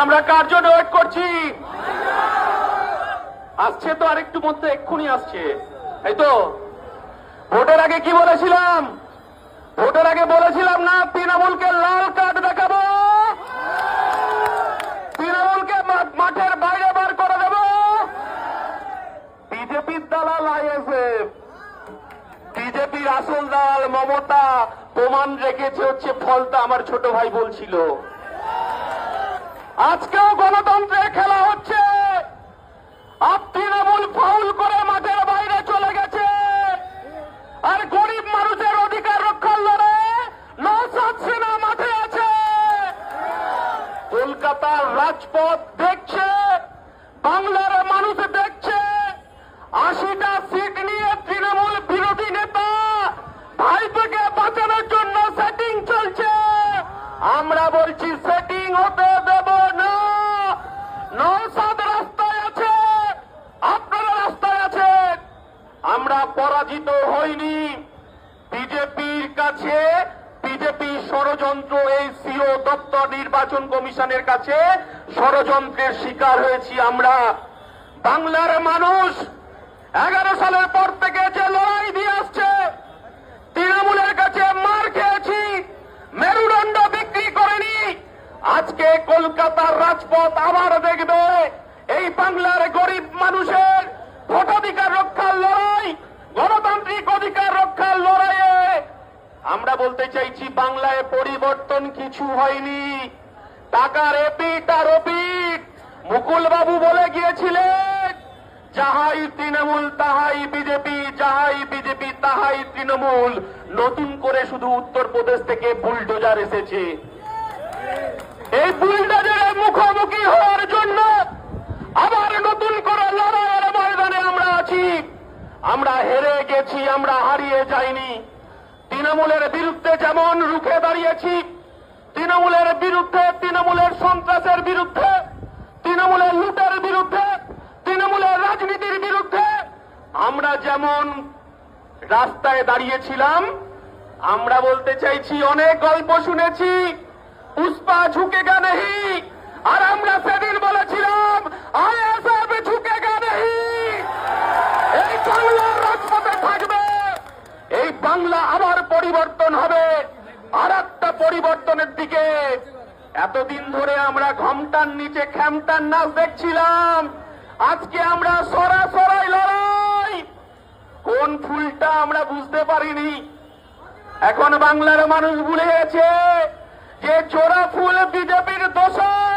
আমরা কার জন্য ওয়েট করছি? আসছে তো আরেকটু মধ্যে, এক্ষুনি আসছে, এই তো। ভোটের আগে কি বলেছিলাম? ভোটের আগে বলেছিলাম না তৃণমূলকে লাল কার্ড দেখাবো, তৃণমূলকে মাঠের বাইরে বার করে দেব। বিজেপির দালাল আইএসএফ, বিজেপির আসল দালাল মমতা প্রমাণ রেখেছে হচ্ছে ফলটা। আমার ছোট ভাই বলছিল আজকেও গণতন্ত্রের খেলা হচ্ছে। তৃণমূল ফাউল করে মাঠের বাইরে চলে গেছে, আর গরিব মানুষের অধিকার রক্ষার লড়াইয়ে নওশাদ সেনা মাঠে আছে। কলকাতার রাজপথ দেখছে, বাংলার মানুষ দেখছে। 80টা সিট নিয়ে তৃণমূল বিরোধী নেতা ভাইপোকে বাঁচানোর জন্য সেটিং চলছে। আমরা বলছি সেটিং হতে দেব না। নওশাদ রাস্তায় আছে, আপনারা রাস্তায় আছেন। আমরা পরাজিত হইনি। বিজেপির কাছে, বিজেপি ষড়যন্ত্র, এই সিও দপ্তর নির্বাচন কমিশনের কাছে ষড়যন্ত্রের শিকার হয়েছি আমরা। বাংলার মানুষ 11 সালের পর থেকে যে লড়াই দিয়ে আসছে, তৃণমূলের কাছে মার খেয়েছি, মেরুদণ্ড বিক্রি করেনি। আজকে কলকাতার রাজপথ আবার দেখবে এই বাংলার গরিব মানুষের ভোটাধিকার রক্ষার লড়াই, গণতান্ত্রিক অধিকার রক্ষার লড়াইয়ে। আমরা বলতে চাইছি বাংলায় পরিবর্তন কিছু হয়নি। টাকার এপিট আর ওপিট। মুকুল বাবু বলে গিয়েছিলেন যাহাই তৃণমূল তাহাই বিজেপি, যাহাই বিজেপি তাহাই তৃণমূল। নতুন করে শুধু উত্তরপ্রদেশ থেকে বুলডোজার এসেছে। এই বুলডোজারের মুখোমুখি হওয়ার জন্য আবার নতুন করে লড়াইয়ের ময়দানে আমরা আছি। আমরা হেরে গেছি, আমরা হারিয়ে যাইনি। তৃণমূলের বিরুদ্ধে যেমন রুখে দাঁড়িয়েছি, তৃণমূলের বিরুদ্ধে, তৃণমূলের সন্ত্রাসের বিরুদ্ধে, তৃণমূলের লুটের বিরুদ্ধে, তৃণমূলের রাজনীতির বিরুদ্ধে আমরা যেমন রাস্তায় দাঁড়িয়েছিলাম, আমরা বলতে চাইছি অনেক গল্প শুনেছি, পুষ্পা ঝুঁকেগা নেহি। আর আমরা সেদিন বলেছিলাম আইএসএফ ঝুঁকেগা নেহি। এই বাংলা রাজপথে থাকবে, এই বাংলা আবার পরিবর্তন হবে, আর একটা পরিবর্তনের দিকে। এতদিন ধরে আমরা ঘমটার নিচে খ্যামটার নাচ দেখছিলাম, আজকে আমরা সরাসরি লড়াই। কোন ফুলটা আমরা বুঝতে পারিনি, এখন বাংলার মানুষ ভুলে গেছে যে জোড়া ফুল বিজেপির দোষর।